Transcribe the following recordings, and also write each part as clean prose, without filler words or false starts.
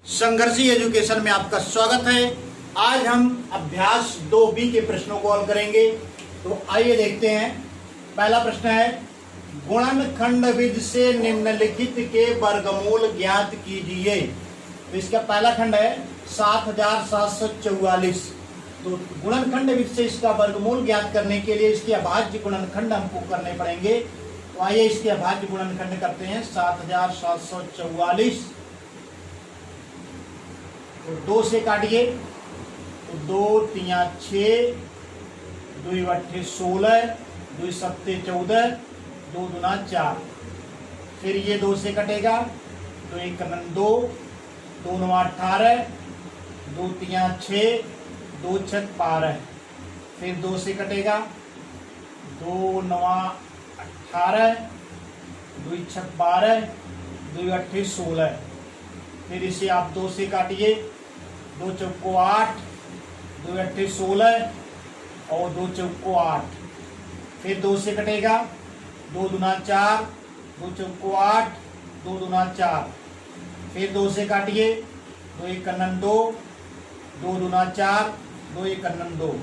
संघर्षी education में आपका स्वागत है। आज हम अभ्यास 2B के प्रश्नों को हल करेंगे। तो आइए देखते हैं। पहला प्रश्न है, गुणनखंड विधि से निम्नलिखित के वर्गमूल ज्ञात कीजिए। तो इसका पहला खंड है 7744। तो गुणनखंड विधि से इसका वर्गमूल ज्ञात करने के लिए इसके अभाज्य गुणनखंड हमको करने पड़ेंगे। तो आइए इसके अभाज्य गुणनखंड करते हैं। 7744 तो 2 से काटिए। तो 2 तिया 6, 2 अट्ठे 16, 2 सत्ते 14, 2 दूना 4। फिर ये 2 से कटेगा। 2 एक 2, 2 9 18, 2 तिया 6, 2 छक 12। फिर 2 से कटेगा। 2 9 18, 2 छक 12, 2 अट्ठे 16। फिर इसे आप 2 से काटिए। 2 चौको 8, 2 अट्ठे 16 और 2 चौको 8। फिर 2 से कटेगा। 2 दूना 4, 2 चौको 8, 2 दूना 4। फिर 2 से काटिए। 2 एक 2, 2 दूना 4, 2 एक 2।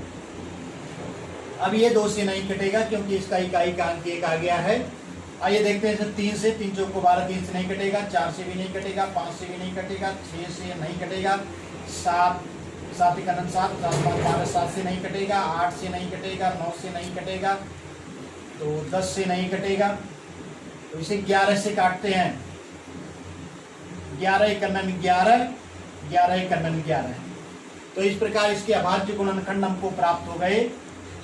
अब ये 2 से नहीं कटेगा क्योंकि इसका इकाई का अंक 1 आ गया है। आइए देखते हैं। 3 से 3 चौको 12, 3 से नहीं कटेगा। 4 से भी नहीं कटेगा। 5 से भी नहीं कटेगा। 6 से नहीं कटेगा। 7 7 एक 7, 7 5 12, 7 से नहीं कटेगा। 8 से नहीं कटेगा। 9 से नहीं कटेगा। तो 10 से नहीं कटेगा। तो इसे 11 से काटते हैं। 11 एक 11, 11 एक 11। तो इस प्रकार इसके अभाज्य गुणनखंड हमको प्राप्त हो गए।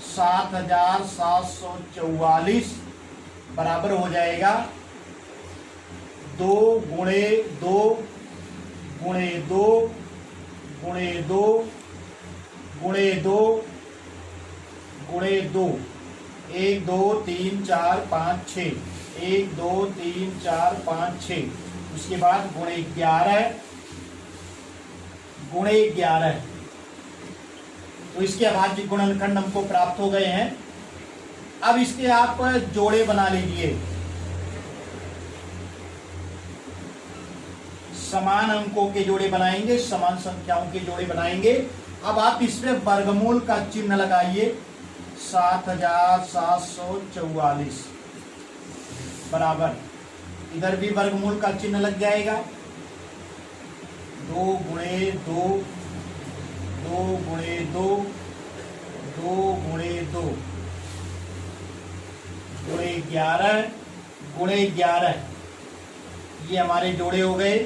7744 बराबर हो जाएगा 2 गुणे 2 गुणे 2 गुणे 2 गुणे 2 गुणे 2। 1 2 3 4 5 6, 1 2 3 4 5 6। उसके बाद गुणे 11 गुणे 11। तो इसके अभाज्य गुणनखंड हमको प्राप्त हो गए हैं। अब इसके आप जोड़े बना लीजिए। समान अंकों के जोड़े बनाएंगे, समान संख्याओं के जोड़े बनाएंगे। अब आप इसमें वर्गमूल का चिन्ह लगाइए। 7744 बराबर, इधर भी वर्गमूल का चिन्ह लग जाएगा। 2 गुणे 2, 2 गुणे 2, 2 गुणे 2 गुणे 11 गुणे 11। ये हमारे जोड़े हो गए।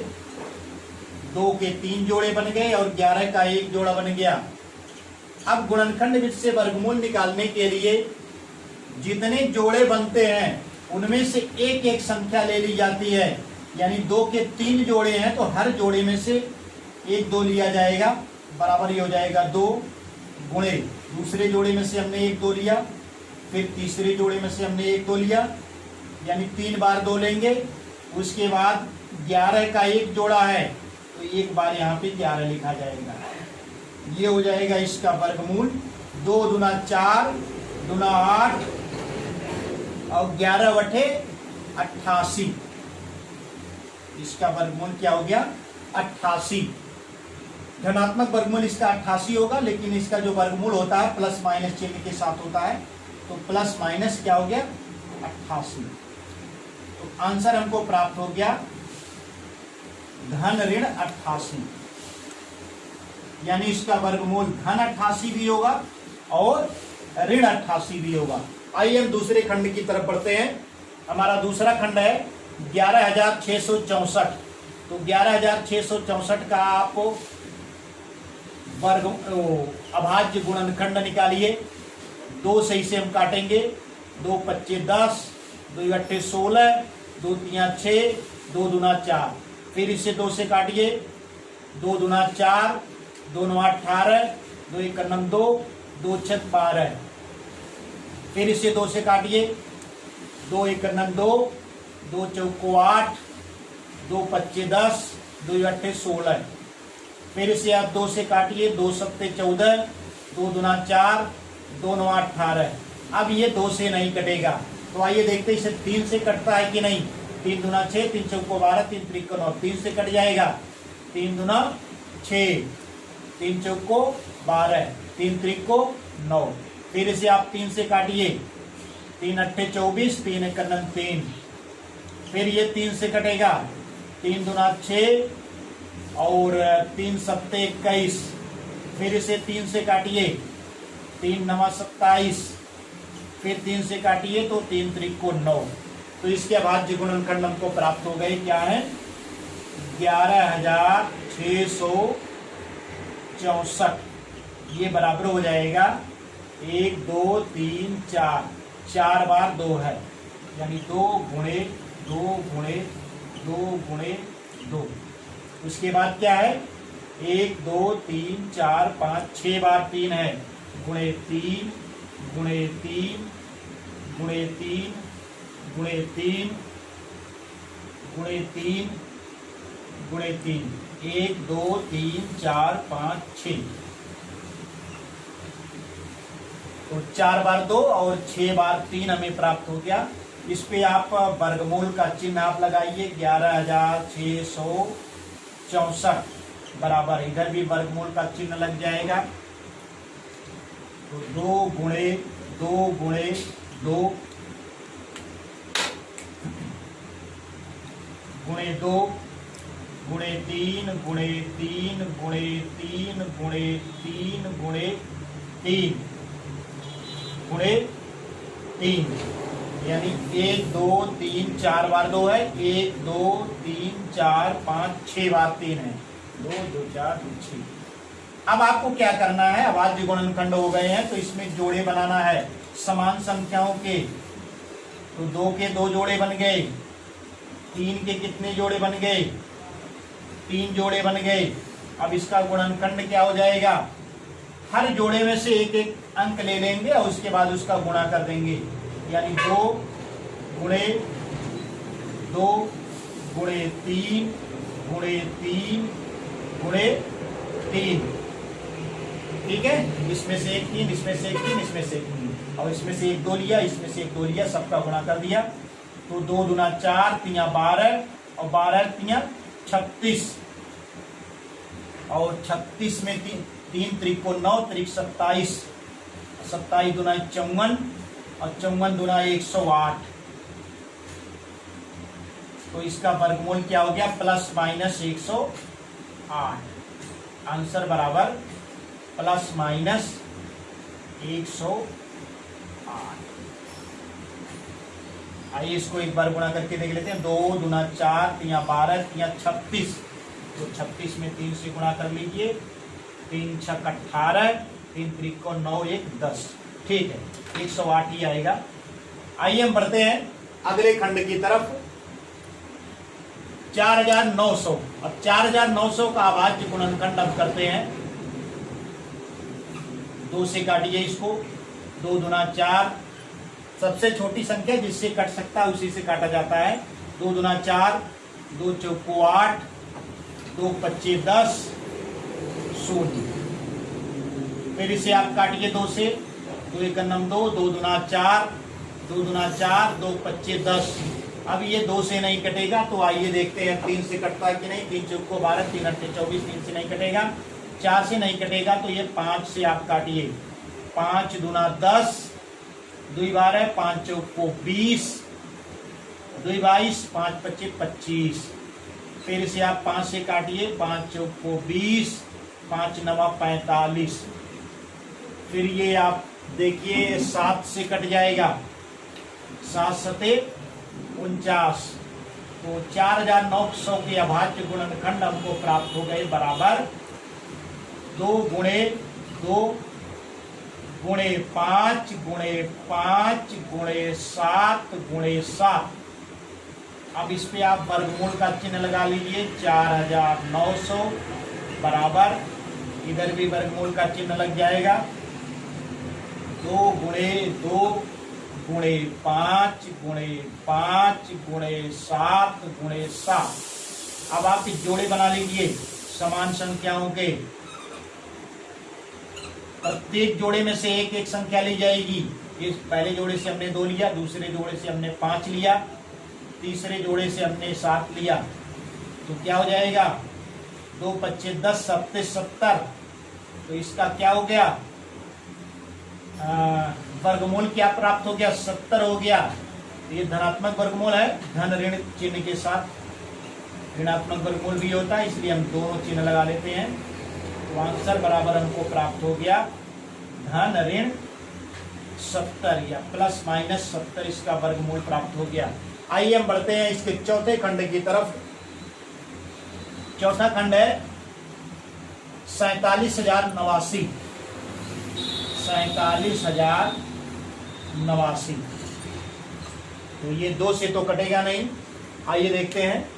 2 के 3 जोड़े बन गए और 11 का 1 जोड़ा बन गया। अब गुणनखंड विधि से वर्गमूल निकालने के लिए जितने जोड़े बनते हैं उनमें से एक एक संख्या ले ली जाती है। यानी 2 के 3 जोड़े हैं तो हर जोड़े में से 1 2 लिया जाएगा। बराबर ही हो जाएगा 2 गुणे दूसरे जोड़े में से हमने 1 2 लिया। फिर तीसरे जोड़े में से हमने 1 2 लिया, यानी 3 बार 2 लेंगे। उसके बाद 11 का 1 जोड़ा है तो एक बार यहाँ पे 11 लिखा जाएगा। ये हो जाएगा इसका वर्गमूल। 2 दूना 4, दूना 8 और 11 बटे 88। इसका वर्गमूल क्या हो गया? 88। धनात्मक वर्गमूल इसका 88 होगा, लेकिन इसका जो वर्गमूल होता है प्लस माइनस चिन्ह के साथ होता है। तो प्लस माइनस क्या हो गया? 88। तो आंसर हमको प्राप्त हो गया धन ऋण 88। यानी इसका वर्गमूल धन 88 भी होगा और ऋण 88 भी होगा। आइए हम दूसरे खंड की तरफ बढ़ते हैं। हमारा दूसरा खंड है 11664। तो 11664 का आप वर्ग अभाज्य गुणनखंड निकालिए। 2 से इसे हम काटेंगे। 2 पच्चे 10, 2 अट्ठे 16, 2 तिया 6, 2 दूना 4। फिर इसे 2 से काटिए। 2 दूना 4, 2 9 18, 2 एक 2, 2 छक 12। फिर इसे 2 से काटिए। 2 एक 2, 2 चौको 8, 2 पच्चे 10, 2 अट्ठे 16। फिर इसे आप 2 से काटिए। 2 सत्ते 14, 2 दूना 4, 2 9 18। अब ये 2 से नहीं कटेगा। तो आइए देखते हैं इसे 3 से कटता है कि नहीं। 3 दूना 6, 3 चौको 12, 3 त्रिक 9, 3 से कट जाएगा। 3 दूना 6, 3 चौको 12, 3 त्रिको 9। फिर इसे आप 3 से काटिए, 3 अट्ठे 24, 3 एक 3। फिर ये 3 से कटेगा, 3 दूना 6 और 3 सत्ते 21। फिर इसे 3 से काटिए, 3 नवा 27। फिर 3 से काटिए तो 3 त्रिको 9। तो इसके अभाज्य गुणनखंड हमको प्राप्त हो गए, क्या है 11,664। ये बराबर हो जाएगा 1 2 3 4, 4 बार 2 है, यानी 2 गुणे 2 गुणे 2 गुणे 2। उसके बाद क्या है 1 2 3 4 5, 6 बार 3 है, गुणे 3 गुणे 3 गुणे 3 गुणे 3 गुणे 3 गुणे 3, 1 2 3 4 5 6। तो 4 बार 2 और 6 बार 3 हमें प्राप्त हो गया। इस पे आप वर्गमूल का चिन्ह आप लगाइए, 11,664 बराबर, इधर भी वर्गमूल का चिन्ह लग जाएगा। तो 2 गुणे 2 गुणे 2 गुणे 2 गुणे 3 गुणे 3 गुणे 3 गुणे 3 गुणे 3 गुणे 3, यानी 1 2 3 4 बार 2 है, 1 2 3 4 5 6 बार 3 है, 2 2 4 2 6। अब आपको क्या करना है, अभाज्य गुणनखंड हो गए हैं तो इसमें जोड़े बनाना है समान संख्याओं के। तो 2 के 2 जोड़े बन गए, 3 के कितने जोड़े बन गए, 3 जोड़े बन गए। अब इसका गुणनखंड क्या हो जाएगा, हर जोड़े में से एक एक अंक ले लेंगे और उसके बाद उसका गुणा कर देंगे, यानी 2 गुणे 2 गुणे 3 गुणे 3 गुणे 3। ठीक है, इसमें से एक 3, इसमें से एक 3, इसमें से एक 3, और इसमें से एक 2 लिया, इसमें से एक 2 लिया, सबका गुणा कर दिया। तो 2 दूना 4, 3 12 और 12 3 36, और 36 में 3 त्रिको 9, त्रिक 27, 27 दूना 54 और 54 दूना 108। तो इसका वर्गमूल क्या हो गया, प्लस माइनस 108। आंसर बराबर प्लस माइनस 108। आइए इसको एक बार गुणा करके देख लेते हैं। 2 दूना 4, 3 12, 3 36। तो 36 में 3 से गुणा कर लीजिए, 3 6 18, 3 त्रिको 9 1 10। ठीक है, 108 ही आएगा। आइए हम बढ़ते हैं अगले खंड की तरफ। 4900। अब 4900 का अभाज्य गुणनखंड अब करते हैं। 2 से काटिए इसको, 2 दूना 4, सबसे छोटी संख्या जिससे कट सकता है उसी से काटा जाता है। 2 दूना 4, 2 चौको 8, 2 पच्चे 10, 0। फिर इसे आप काटिए 2 से, 2 एक 2, 2 दूना 4, 2 दूना 4, 2 पच्चे 10। अब ये 2 से नहीं कटेगा, तो आइए देखते हैं 3 से कटता है कि नहीं। 3 चौको 12, 3 अट्ठे 24, 3 से नहीं कटेगा। 4 से नहीं कटेगा, तो ये 5 से आप काटिए। 5 दूना 10, 2 12, 5 चौको 20, 2 22, 5 पच्चे 25। फिर इसे आप 5 से काटिए, 5 चौको 20, 5 नवा 45। फिर ये आप देखिए 7 से कट जाएगा, 7 सते 49। तो 4900 के अभाज्य गुणनखंड हमको प्राप्त हो गए, बराबर 2 गुणे 2 गुणे 5 गुणे 5 गुणे 7 गुणे 7। अब इस पे आप वर्गमूल का चिन्ह लगा लीजिए, 4900 बराबर, इधर भी वर्गमूल का चिन्ह लग जाएगा। 2 गुणे 2 गुणे 5 गुणे 5 गुणे 7 गुणे 7। अब आप इस जोड़े बना लीजिए समान संख्याओं के। प्रत्येक जोड़े में से एक एक संख्या ली जाएगी। इस पहले जोड़े से हमने 2 लिया, दूसरे जोड़े से हमने 5 लिया, तीसरे जोड़े से हमने 7 लिया। तो क्या हो जाएगा, 2 पच्चे 10, 7 70। तो इसका क्या हो गया, वर्गमूल क्या प्राप्त हो गया, 70 हो गया। तो ये धनात्मक वर्गमूल है, धन ऋण चिन्ह के साथ ऋणात्मक वर्गमूल भी होता है, इसलिए हम दोनों चिन्ह लगा लेते हैं। तो आंसर बराबर हमको प्राप्त हो गया धन ऋण 70 या प्लस माइनस 70, इसका वर्गमूल प्राप्त हो गया। आइए हम बढ़ते हैं इसके चौथे खंड की तरफ। चौथा खंड है 47,089। 47,089। तो ये 2 से तो कटेगा नहीं। आइए देखते हैं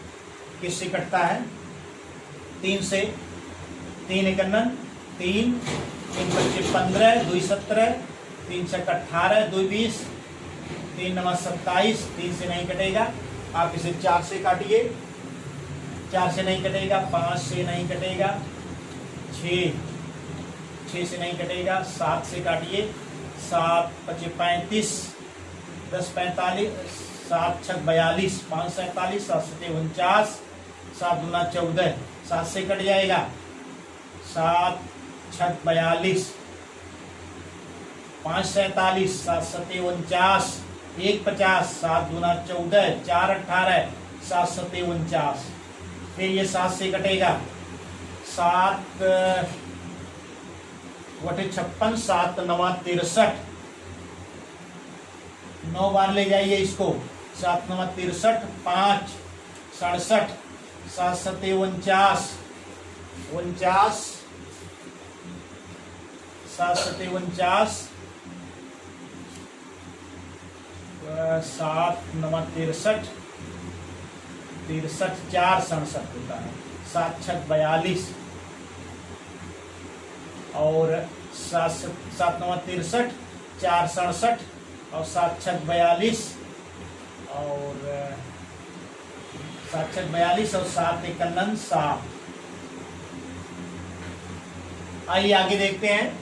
किससे कटता है। 3 से, 3 51, 3 3 25 15, 2 17, 3 6 18, 2 20, 3 9 27। 3 से नहीं कटेगा, आप इसे 4 से काटिए। 4 से नहीं कटेगा, 5 से नहीं कटेगा, 6 से नहीं कटेगा, 7 से काटिए। 7 25 35, 10 45, 7 6 42, 5 47, 7 7 49, 7 दूना 14। 7 से कट जाएगा, 7 6 42, 5 47, 7 7 49, 1 50, 7 दूना 14, 4 18, 7 7 49। फिर ये 7 से कटेगा, 7 बटे 56, 7 9 63। 9 बार ले जाइए इसको, 7 9 63, 5 67, 7 7 49, 49, 7 7 49, 7 9 63, 63, 4 67 होता है। 7 6 42 और 7 9 63, 4 67 और 7 6 42 और 7 6 42 और 7 51 7। आइए आगे देखते हैं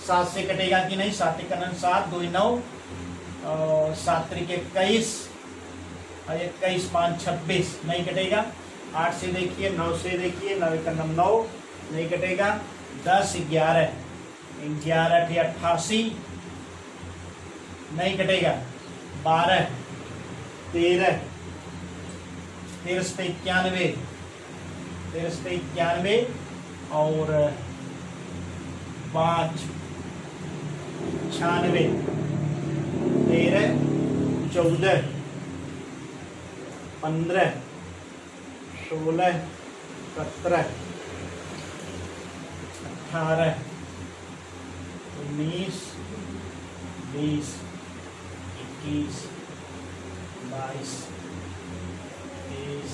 7 से कटेगा कि नहीं। 7 51 7, 2 9 और 7 3 21 और 21 5 26, नहीं कटेगा। 8 से देखिए, 9 से देखिए, 9 1 9 नहीं कटेगा। 10 11, 11 8 88 नहीं कटेगा। 12 13, 13 से 91, 13 से 91 और 5 96, 13 14 15 16 17 18 19 20 21 22 23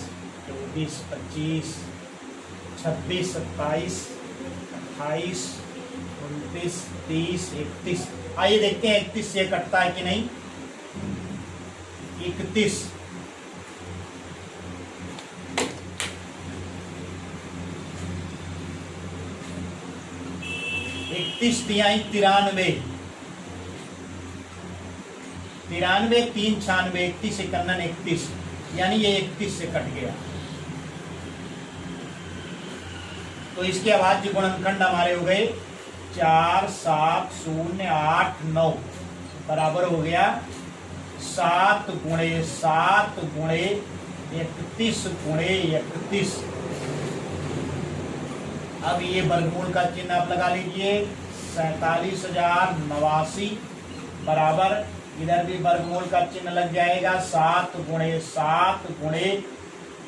24 25 26 27 28 29 30 31। आइए देखते हैं 31 से कटता है कि नहीं। 31 31 तिहाई 93, 93 3 96, 31 51 31, यानी ये 31 से कट गया। तो इसके अभाज्य गुणनखंड हमारे हो गए 4 7 0 8 9 बराबर हो गया 7 गुणे 7 गुणे 31 गुणे 31। अब ये वर्गमूल का चिन्ह आप लगा लीजिए। 47,089 बराबर, इधर भी वर्गमूल का चिन्ह लग जाएगा। 7 गुणे 7 गुणे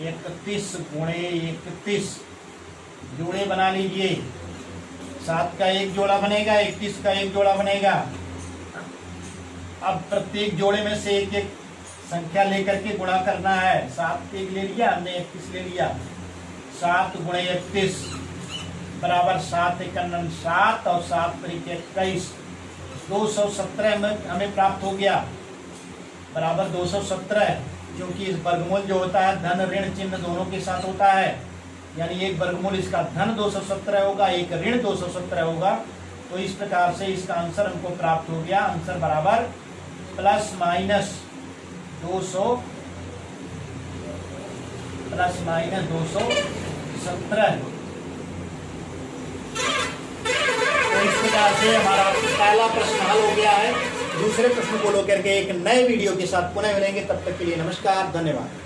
31 गुणे 31 जोड़े बना लीजिए। 7 का एक जोड़ा बनेगा, 31 का एक जोड़ा बनेगा। अब प्रत्येक जोड़े में से एक एक संख्या लेकर के गुणा करना है। 7 एक ले लिया हमने, 31 ले लिया। 7 गुणे 31 बराबर 7 51 7 और 7 तरीके 21, 217 हमें प्राप्त हो गया बराबर 217। क्योंकि इस वर्गमूल जो होता है धन ऋण चिन्ह दोनों के साथ होता है, यानी एक वर्गमूल इसका धन 217 होगा, एक ऋण 217 होगा। तो इस प्रकार से इसका आंसर हमको प्राप्त हो गया। आंसर बराबर प्लस माइनस 217 प्रकार से हमारा पहला प्रश्न हल हो गया है। दूसरे प्रश्न को लेकर के एक नए वीडियो के साथ पुनः मिलेंगे, तब तक के लिए नमस्कार, धन्यवाद।